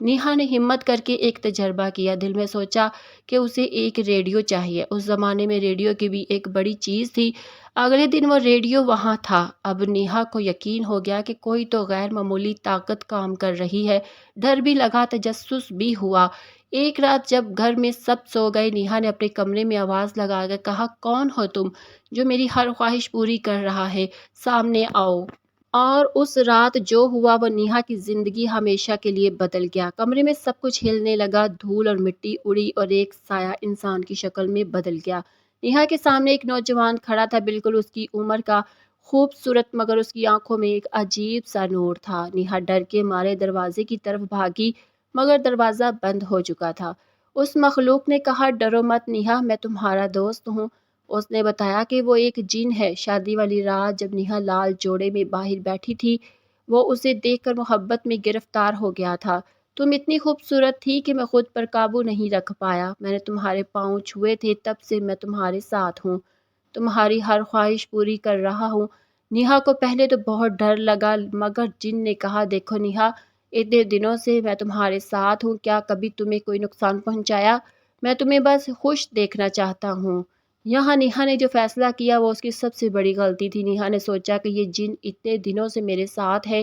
نیہا نے ہمت کر کے ایک تجربہ کیا، دل میں سوچا کہ اسے ایک ریڈیو چاہیے۔ اس زمانے میں ریڈیو کی بھی ایک بڑی چیز تھی۔ اگلے دن وہ ریڈیو وہاں تھا۔ اب نیہا کو یقین ہو گیا کہ کوئی تو غیر معمولی طاقت کام کر رہی ہے۔ ڈر بھی لگا، تجسس بھی ہوا۔ ایک رات جب گھر میں سب سو گئے، نیہا نے اپنے کمرے میں آواز لگا کر کہا، کون ہو تم جو میری ہر خواہش پوری کر رہا ہے؟ سامنے آؤ۔ اور اس رات جو ہوا وہ نیہا کی زندگی ہمیشہ کے لیے بدل گیا۔ کمرے میں سب کچھ ہلنے لگا، دھول اور مٹی اڑی اور ایک سایہ انسان کی شکل میں بدل گیا۔ نیہا کے سامنے ایک نوجوان کھڑا تھا، بالکل اس کی عمر کا، خوبصورت، مگر اس کی آنکھوں میں ایک عجیب سا نور تھا۔ نیہا ڈر کے مارے دروازے کی طرف بھاگی، مگر دروازہ بند ہو چکا تھا۔ اس مخلوق نے کہا، ڈرو مت نیہا، میں تمہارا دوست ہوں۔ اس نے بتایا کہ وہ ایک جن ہے۔ شادی والی رات جب نیہا لال جوڑے میں باہر بیٹھی تھی، وہ اسے دیکھ کر محبت میں گرفتار ہو گیا تھا۔ تم اتنی خوبصورت تھی کہ میں خود پر قابو نہیں رکھ پایا۔ میں نے تمہارے پاؤں چھوئے تھے، تب سے میں تمہارے ساتھ ہوں، تمہاری ہر خواہش پوری کر رہا ہوں۔ نیہا کو پہلے تو بہت ڈر لگا، مگر جن نے کہا، دیکھو نیہا، اتنے دنوں سے میں تمہارے ساتھ ہوں، کیا کبھی تمہیں کوئی نقصان پہنچایا؟ میں تمہیں بس خوش دیکھنا چاہتا ہوں۔ یہاں نیہا نے جو فیصلہ کیا وہ اس کی سب سے بڑی غلطی تھی۔ نیہا نے سوچا کہ یہ جن اتنے دنوں سے میرے ساتھ ہے،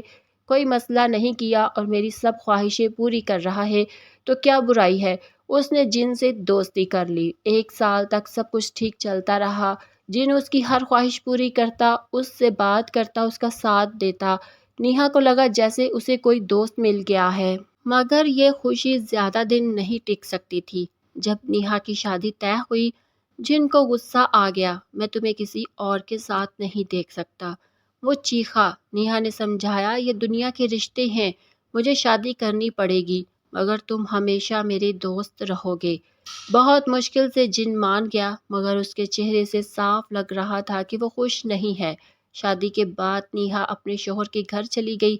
کوئی مسئلہ نہیں کیا اور میری سب خواہشیں پوری کر رہا ہے، تو کیا برائی ہے؟ اس نے جن سے دوستی کر لی۔ 1 سال تک سب کچھ ٹھیک چلتا رہا۔ جن اس کی ہر خواہش پوری کرتا، اس سے بات کرتا، اس کا ساتھ دیتا۔ نیہا کو لگا جیسے اسے کوئی دوست مل گیا ہے۔ مگر یہ خوشی زیادہ دن نہیں ٹک سکتی تھی۔ جب نیہا کی شادی طے ہوئی، جن کو غصہ آ گیا۔ میں تمہیں کسی اور کے ساتھ نہیں دیکھ سکتا، وہ چیخا۔ نیہا نے سمجھایا، یہ دنیا کے رشتے ہیں، مجھے شادی کرنی پڑے گی، مگر تم ہمیشہ میرے دوست رہو گے۔ بہت مشکل سے جن مان گیا، مگر اس کے چہرے سے صاف لگ رہا تھا کہ وہ خوش نہیں ہے۔ شادی کے بعد نیہا اپنے شوہر کے گھر چلی گئی،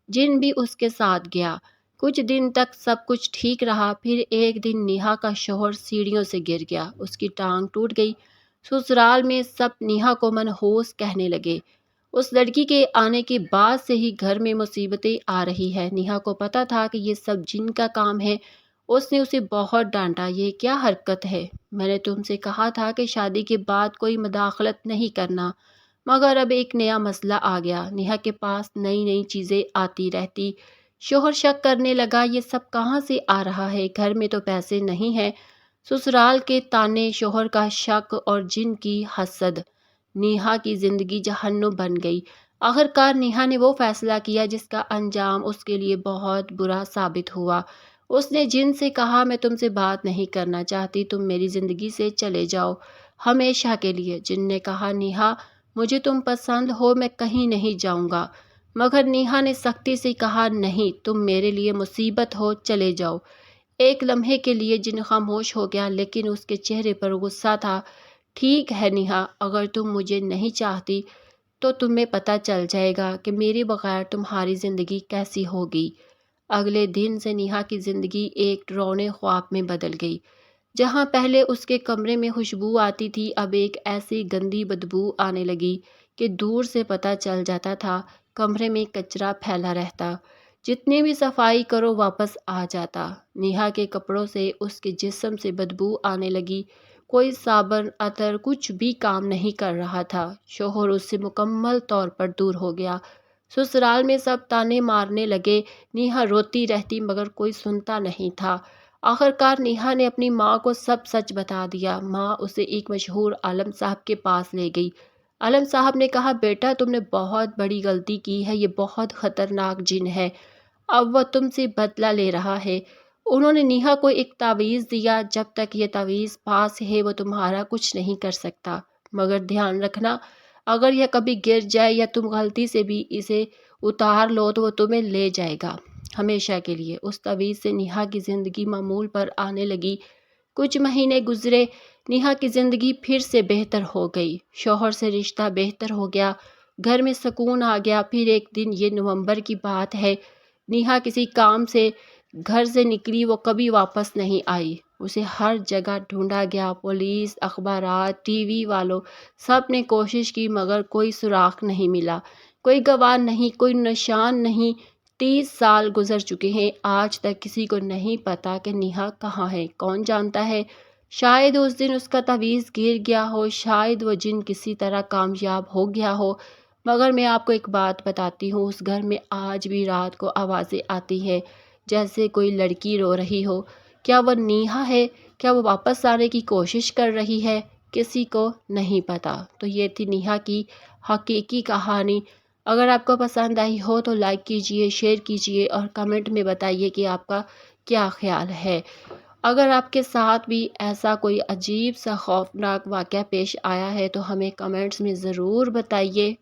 جن بھی اس کے ساتھ گیا۔ کچھ دن تک سب کچھ ٹھیک رہا، پھر ایک دن نیہا کا شوہر سیڑھیوں سے گر گیا، اس کی ٹانگ ٹوٹ گئی۔ سسرال میں سب نیہا کو منحوس کہنے لگے۔ اس لڑکی کے آنے کے بعد سے ہی گھر میں مصیبتیں آ رہی ہے۔ نیہا کو پتا تھا کہ یہ سب جن کا کام ہے۔ اس نے اسے بہت ڈانٹا، یہ کیا حرکت ہے؟ میں نے تم سے کہا تھا کہ شادی کے بعد کوئی مداخلت نہیں کرنا، مگر اب ایک نیا مسئلہ آ گیا۔ نیہا کے پاس نئی نئی چیزیں آتی رہتی۔ شوہر شک کرنے لگا، یہ سب کہاں سے آ رہا ہے؟ گھر میں تو پیسے نہیں ہیں۔ سسرال کے طعنے، شوہر کا شک اور جن کی حسد، نیہا کی زندگی جہنم بن گئی۔ آخرکار نیہا نے وہ فیصلہ کیا جس کا انجام اس کے لیے بہت برا ثابت ہوا۔ اس نے جن سے کہا، میں تم سے بات نہیں کرنا چاہتی، تم میری زندگی سے چلے جاؤ، ہمیشہ کے لیے۔ جن نے کہا، نیہا، مجھے تم پسند ہو، میں کہیں نہیں جاؤں گا۔ مگر نیہا نے سختی سے کہا، نہیں، تم میرے لیے مصیبت ہو، چلے جاؤ۔ ایک لمحے کے لیے جن خاموش ہو گیا، لیکن اس کے چہرے پر غصہ تھا۔ ٹھیک ہے نیہا، اگر تم مجھے نہیں چاہتی تو تمہیں پتہ چل جائے گا کہ میرے بغیر تمہاری زندگی کیسی ہوگی۔ اگلے دن سے نیہا کی زندگی ایک ڈراؤنے خواب میں بدل گئی۔ جہاں پہلے اس کے کمرے میں خوشبو آتی تھی، اب ایک ایسی گندی بدبو آنے لگی کہ دور سے پتہ چل جاتا تھا۔ کمرے میں کچرا پھیلا رہتا، جتنی بھی صفائی کرو واپس آ جاتا۔ نیہا کے کپڑوں سے، اس کے جسم سے بدبو آنے لگی۔ کوئی صابن، عطر، کچھ بھی کام نہیں کر رہا تھا۔ شوہر اس سے مکمل طور پر دور ہو گیا۔ سسرال میں سب طعنے مارنے لگے۔ نیہا روتی رہتی، مگر کوئی سنتا نہیں تھا۔ آخرکار نیہا نے اپنی ماں کو سب سچ بتا دیا۔ ماں اسے ایک مشہور عالم صاحب کے پاس لے گئی۔ عالم صاحب نے کہا، بیٹا، تم نے بہت بڑی غلطی کی ہے، یہ بہت خطرناک جن ہے، اب وہ تم سے بدلہ لے رہا ہے۔ انہوں نے نیہا کو ایک تعویذ دیا، جب تک یہ تعویذ پاس ہے وہ تمہارا کچھ نہیں کر سکتا، مگر دھیان رکھنا، اگر یہ کبھی گر جائے یا تم غلطی سے بھی اسے اتار لو تو وہ تمہیں لے جائے گا ہمیشہ کے لیے۔ اس تعویذ سے نیہا کی زندگی معمول پر آنے لگی۔ کچھ مہینے گزرے، نیہا کی زندگی پھر سے بہتر ہو گئی۔ شوہر سے رشتہ بہتر ہو گیا، گھر میں سکون آ گیا۔ پھر ایک دن، یہ نومبر کی بات ہے، نیہا کسی کام سے گھر سے نکلی، وہ کبھی واپس نہیں آئی۔ اسے ہر جگہ ڈھونڈا گیا، پولیس، اخبارات، ٹی وی والوں، سب نے کوشش کی، مگر کوئی سراغ نہیں ملا، کوئی گواہ نہیں، کوئی نشان نہیں۔ 30 سال گزر چکے ہیں، آج تک کسی کو نہیں پتا کہ نیہا کہاں ہے۔ کون جانتا ہے، شاید اس دن اس کا تعویذ گر گیا ہو، شاید وہ جن کسی طرح کامیاب ہو گیا ہو۔ مگر میں آپ کو ایک بات بتاتی ہوں، اس گھر میں آج بھی رات کو آوازیں آتی ہیں جیسے کوئی لڑکی رو رہی ہو۔ کیا وہ نیہا ہے؟ کیا وہ واپس آنے کی کوشش کر رہی ہے؟ کسی کو نہیں پتا۔ تو یہ تھی نیہا کی حقیقی کہانی۔ اگر آپ کو پسند آئی ہو تو لائک کیجئے، شیئر کیجئے اور کمنٹ میں بتائیے کہ آپ کا کیا خیال ہے۔ اگر آپ کے ساتھ بھی ایسا کوئی عجیب سا خوفناک واقعہ پیش آیا ہے تو ہمیں کمنٹس میں ضرور بتائیے۔